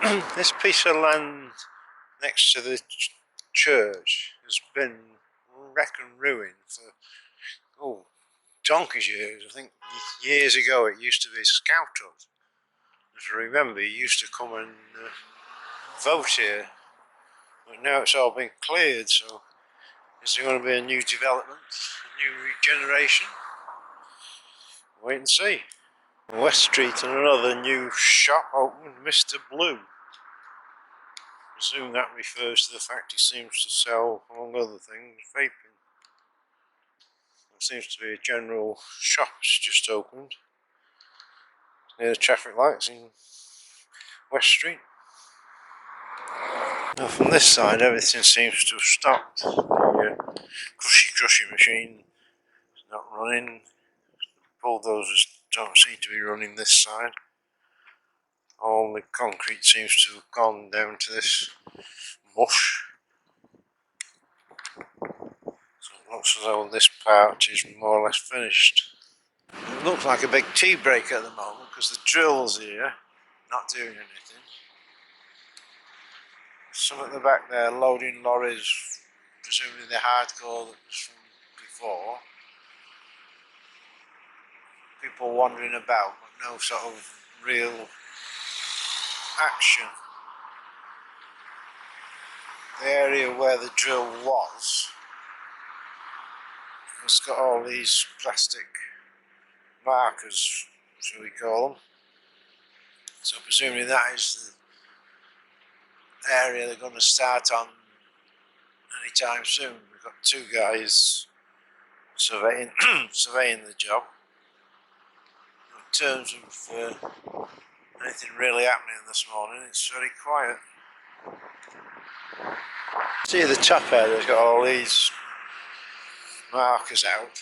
This piece of land next to the church has been wreck and ruin for donkey's years. I think years ago it used to be a scout hut. As I remember, you used to come and vote here, but now it's all been cleared. So is there going to be a new development, a new regeneration? Wait and see. West Street and another new shop opened, Mr. Blue. I presume that refers to the fact he seems to sell, among other things, vaping. It seems to be a general shop that's just opened near the traffic lights in West Street. Now from this side everything seems to have stopped. The crushy machine is not running. Bulldozers don't seem to be running this side. All the concrete seems to have gone down to this mush. So it looks as though this part is more or less finished. It looks like a big tea break at the moment because the drill's here, not doing anything. Some at the back there loading lorries, presumably the hardcore that was from before. People wandering about, but no sort of real action. The area where the drill was has got all these plastic markers, shall we call them. So presumably that is the area they're going to start on anytime soon. We've got two guys surveying surveying the job. In terms of anything really happening this morning, it's very quiet. See the top area has got all these markers out.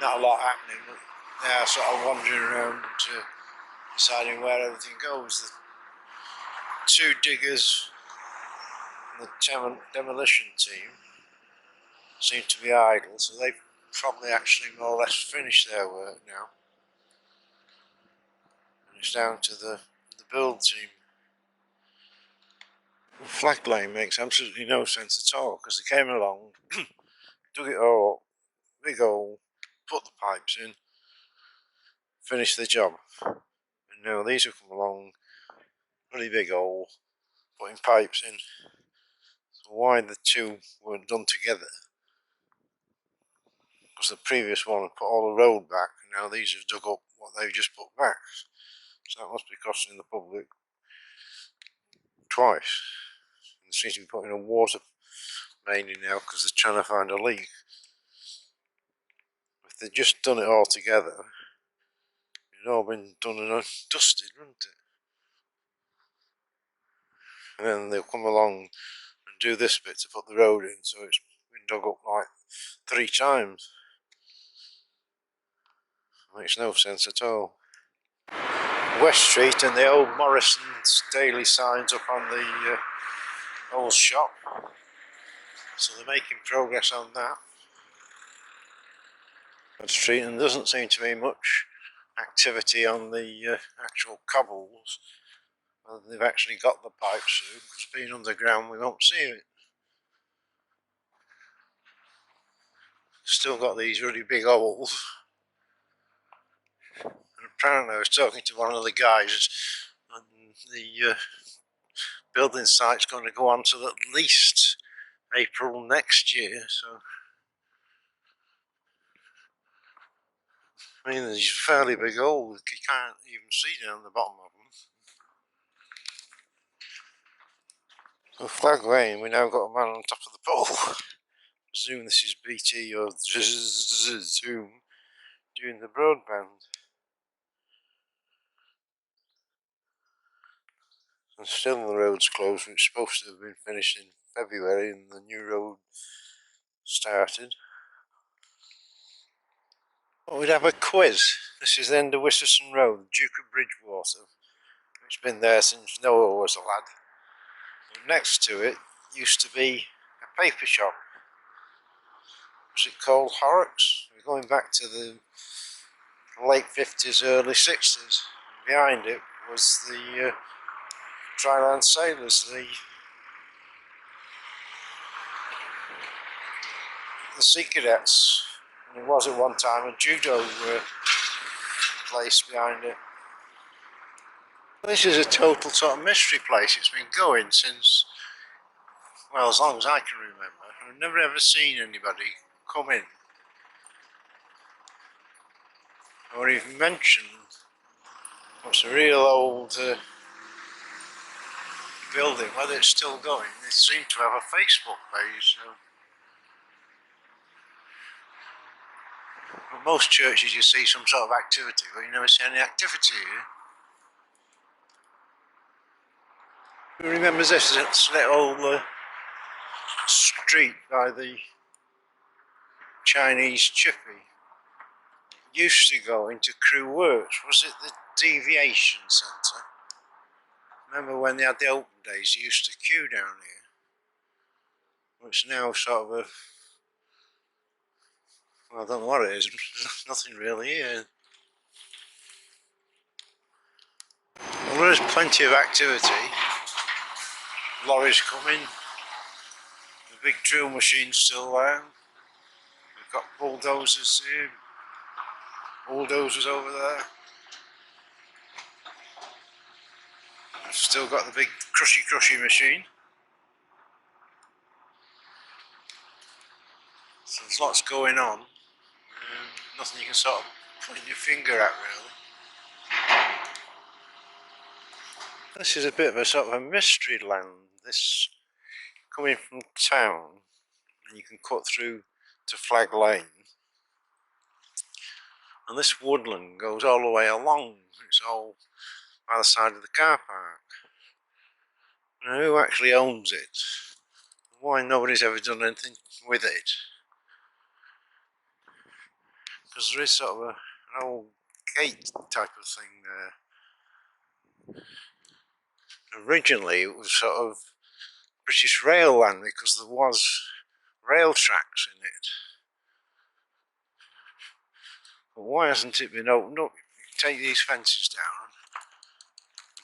Not a lot happening, but they are sort of wandering around deciding where everything goes. The two diggers and the demolition team seem to be idle, so they've probably actually more or less finished their work now. And it's down to the build team. The flag laying makes absolutely no sense at all, because they came along, dug it all up, big hole, put the pipes in, finished the job. And now these have come along, really big hole, putting pipes in. So why the two weren't done together? Because the previous one had put all the road back, and now these have dug up what they've just put back. So that must be costing the public twice. And they seem to be putting a water main in now because they're trying to find a leak. If they'd just done it all together, it'd all been done and dusted, wouldn't it? And then they'll come along and do this bit to put the road in, so it's been dug up like 3 times. Makes no sense at all. West Street and the old Morrison's daily signs up on the old shop, so they're making progress on that. West Street, and there doesn't seem to be much activity on the actual cobbles. Well, they've actually got the pipes through, because being underground we won't see it. Still got these really big holes. And apparently I was talking to one of the guys, and the building site's going to go on till at least April next year, so I mean these fairly big holes, you can't even see down the bottom of them. So flag laying, we now got a man on top of the pole. I presume this is BT or Zoom doing the broadband. And still the road's closed, which is supposed to have been finished in February, and the new road started. Well, we'd have a quiz. This is the end of Wisserson Road, Duke of Bridgewater. It's been there since Noah was a lad. But next to it used to be a paper shop. Was it called Horrocks? We're going back to the late 50s, early 60s. behind it was the dryland sailors, the sea cadets. And there was at one time a judo place behind it. This is a total sort of mystery place. It's been going since, well, as long as I can remember. I've never ever seen anybody come in or even mention what's a real old building, whether it's still going. They seem to have a Facebook page. So. At most churches you see some sort of activity, but you never see any activity here. Who remembers this? This little street by the Chinese chippy used to go into Crewe Works. Was it the deviation centre? Remember when they had the open days, they used to queue down here. Which now sort of a, well, I don't know what it is, nothing really here. Well, there is plenty of activity. Lorries coming, the big drill machine's still there. We've got bulldozers here, bulldozers over there. We've still got the big crushy machine. So there's lots going on. Nothing you can sort of point your finger at really. This is a bit of a sort of a mystery land. This coming from town, and you can cut through to Flag Lane. And this woodland goes all the way along. It's all by the side of the car park. Now, who actually owns it? Why nobody's ever done anything with it? Because there is sort of an old gate type of thing there. Originally it was sort of British Rail land because there was rail tracks in it. But why hasn't it been opened up? You take these fences down,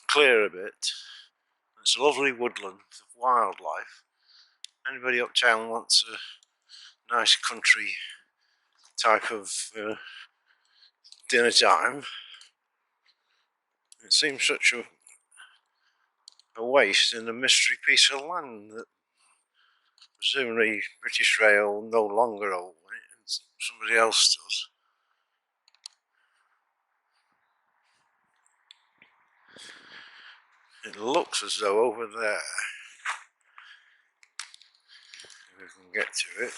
clear a bit. It's a lovely woodland of wildlife. Anybody uptown wants a nice country type of dinner time. It seems such a waste in a mystery piece of land that presumably British Rail no longer own it and somebody else does. It looks as though over there, if we can get to it,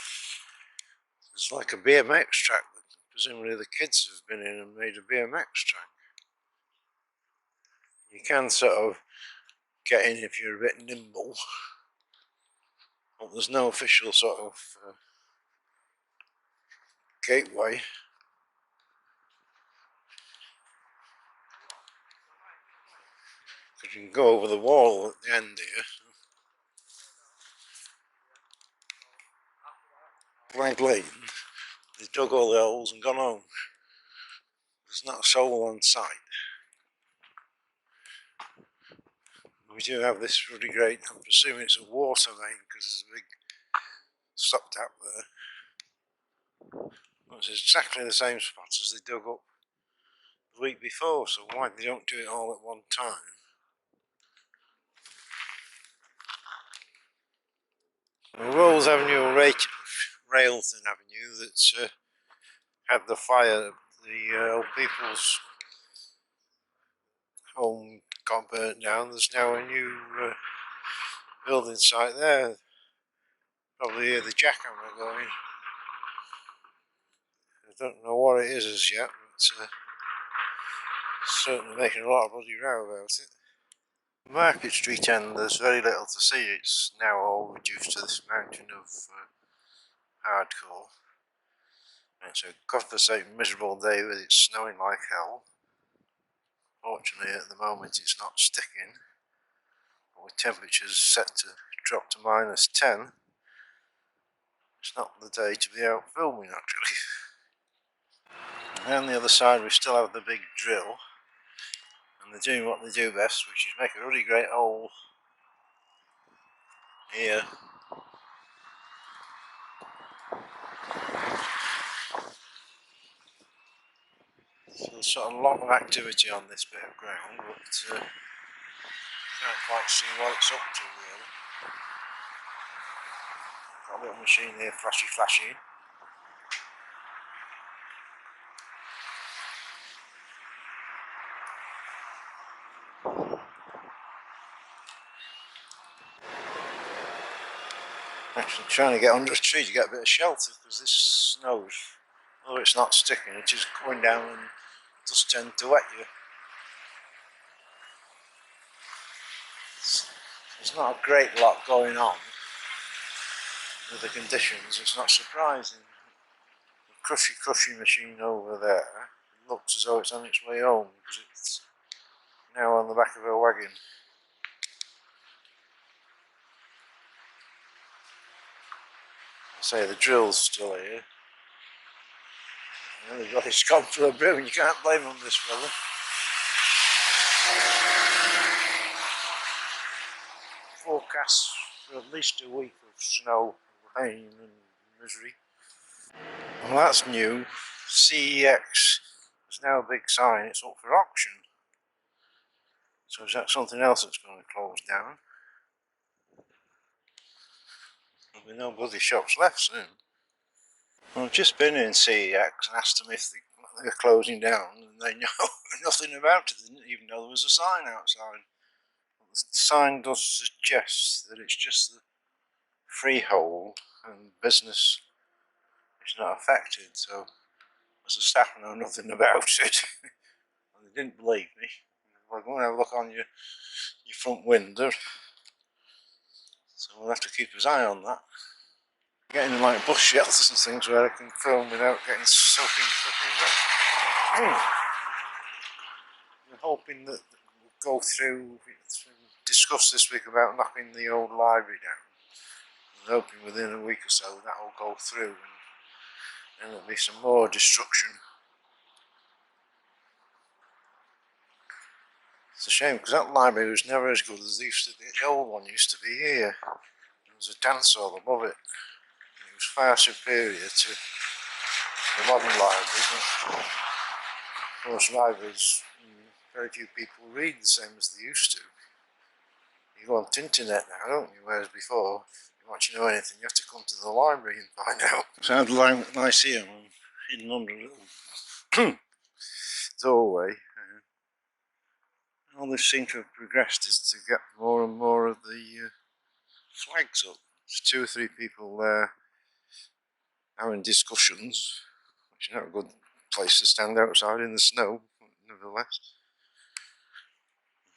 there's like a BMX track that presumably the kids have been in and made a BMX track. You can sort of get in if you're a bit nimble, but there's no official sort of gateway. Because you can go over the wall at the end here. Flag Lane, they dug all the holes and gone home. There's not a soul on site. We do have this really great, I'm presuming it's a water main because there's a big stop tap there. It's exactly the same spot as they dug up the week before, so why they don't do it all at one time? Well, Rolls Avenue or Railton Avenue that had the fire, the old people's home got burnt down. There's now a new building site there. Probably hear the jackhammer going. I don't know what it is as yet, but certainly making a lot of bloody row about it. Market Street end, there's very little to see. It's now all reduced to this mountain of hardcore. It's a godforsaken miserable day with it snowing like hell. Fortunately at the moment it's not sticking, but with temperatures set to drop to -10, it's not the day to be out filming actually. And on the other side we still have the big drill, And they're doing what they do best, which is make a really great hole here. So there's sort of a lot of activity on this bit of ground, but can't quite see what it's up to really. Got a little machine here flashing. Actually trying to get under a tree to get a bit of shelter because this snow, although it's not sticking, it is going down and does tend to wet you. There's not a great lot going on with the conditions, it's not surprising. The crushing machine over there looks as though it's on its way home because it's now on the back of a wagon. I say the drill's still here. Everybody's gone for a brew and you can't blame them, this fella. Forecast for at least a week of snow, rain and misery. Well, that's new. CEX is now a big sign, it's up for auction. So is that something else that's going to close down? There'll be no bloody shops left soon. Well, I've just been in CEX and asked them if they're closing down, and they know nothing about it. They didn't even know there was a sign outside. The sign does suggest that it's just the freehold and business is not affected, so as the staff know nothing about it. And they didn't believe me. Well, go and have a look on your front window. So we'll have to keep his eye on that. Getting like bus shelters and things where I can film without getting soaking wet. I'm hoping that we'll go through, discuss this week about knocking the old library down. I'm hoping within a week or so that will go through and there'll be some more destruction. It's a shame because that library was never as good as the old one used to be here. There was a dance hall above it. It was far superior to the modern libraries. Of course, libraries, very few people read the same as they used to. You go on the internet now, don't you? Whereas before, if you want to know anything, you have to come to the library and find out. So I had the Lyceum hidden under a little doorway. All this seems to have progressed is to get more and more of the flags up. There's 2 or 3 people there having discussions, which is not a good place to stand outside in the snow, but nevertheless.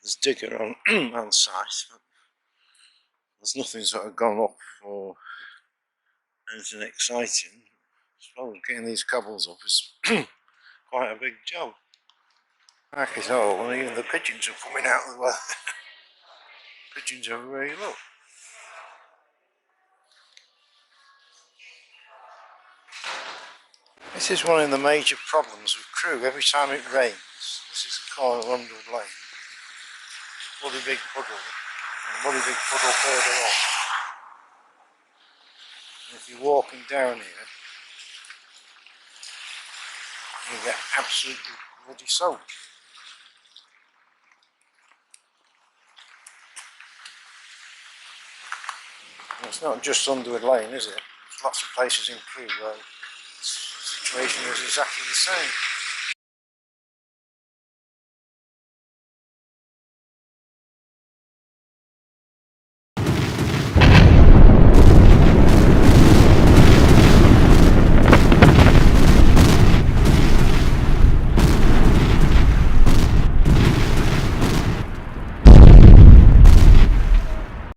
There's digger on, on site, but there's nothing sort of gone up or anything exciting. I suppose getting these cobbles up is quite a big job. Back is all, and even the pigeons are coming out of the weather. Pigeons everywhere you look. This is one of the major problems with Crewe. Every time it rains, this is the corner of Underwood Lane. A bloody big puddle, and a bloody big puddle further on. And if you're walking down here, you get absolutely bloody soaked. And it's not just Underwood Lane, is it? There's lots of places in Crewe where the situation is exactly the same.